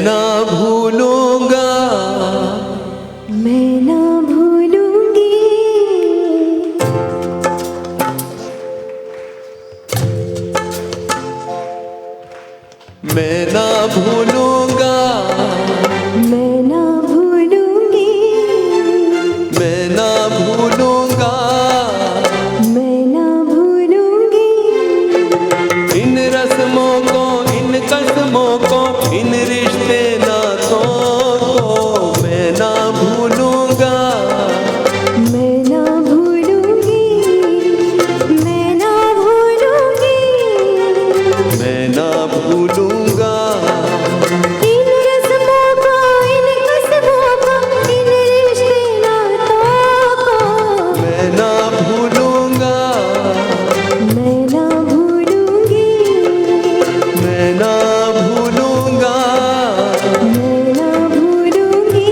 ना भूलूंगा, मैं ना भूलूंगी, मैं ना भूलूंगा, मैं ना भूलूंगी, मैं ना भूलूंगा, मैं ना भूलूंगी, इन रस्मों को, इन कस्मों को, इन रिश्ते नातों को मैं ना भूलूंगा, मैं ना भूलूंगी, मैं ना भूलूंगी, मैं ना भूलूंगा, इन रस्मों को, इन कस्मों को, इन रिश्ते नातों को मैं ना भूलूंगा, मैं ना भूलूंगी, मैं ना भूलूंगा। मैं ना भूलूंगी।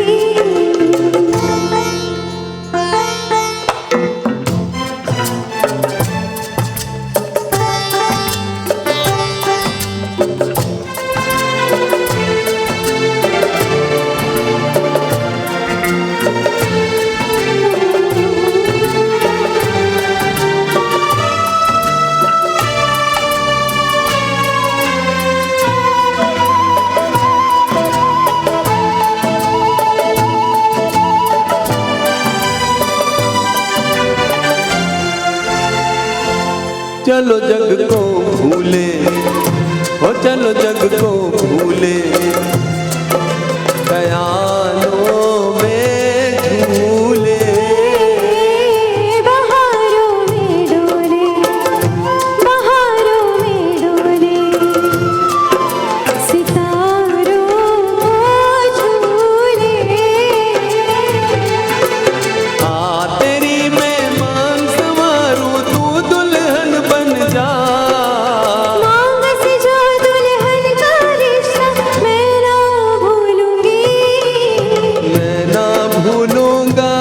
चलो जग को भूले, ओ चलो जग को भूले, ख्यालों में झूले, बहारों में डोले, बहारों में डोले, सितारों को झूले, आ तेरी मैं मान संवारूं, तू दुल्हन बन जा, मांग से जो दुल्हन का रिश्ता मैं ना भूलूंगी, मैं ना भूलूंगा,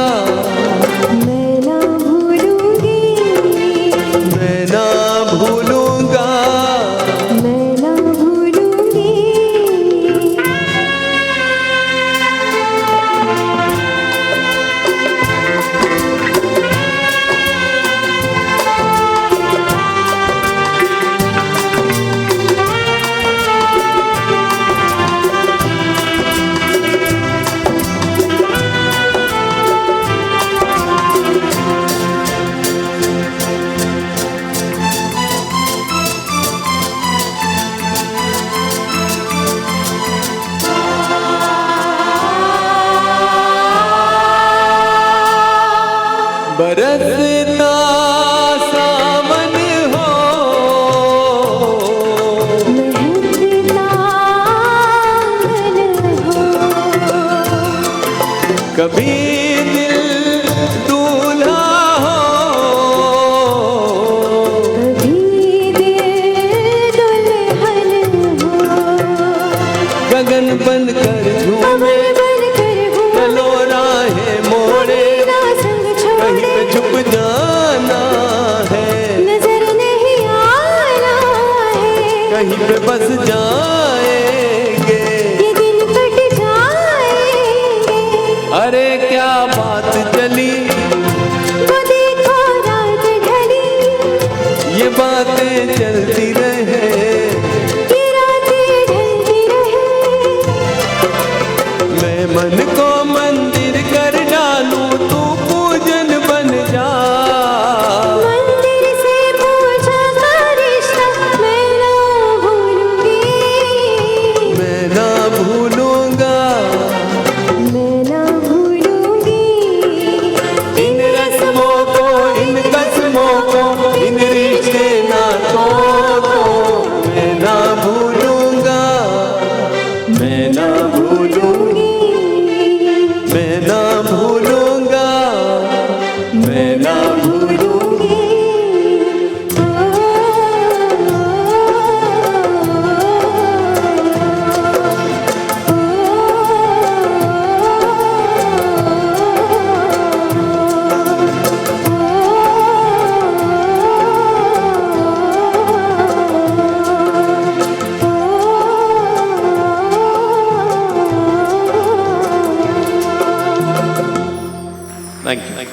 मैं ना भूलूंगी, मैं ना भूलूंगा। मैं ना भूलूंगी। बरसता सावन हो, महकता आंगन हो, कभी दिल दूल्हा हो, कभी दिल दुल्हन हो, गगन बनकर झूमे, कमर बनकर घूमे, चलो राहें मोड़े, ना संग कहीं छोड़े, पे छुप जाना है, नजर नहीं आना है, कहीं पे बस जाएंगे। ये दिन कट जाएंगे, अरे क्या बात चली, वो देखो रात ढली, ये बातें चलती रहे, ये रातें ढलती रहे, मैं मन को मंदिर कर डालूं, तू पूजन बन जा, मंदिर से पूछा का रिश्ता मैं ना भूलूंगी, मैं ना भूलूंगा, मैं ना भूलूंगी, इन रस्मों को, इन कस्मों को, इन रिश्ते नातों को मैं ना भूलूंगा, मैं ना भूलूंगा, मैं ना भूलूंगा, मैं ना भूलूंगा। Thank you.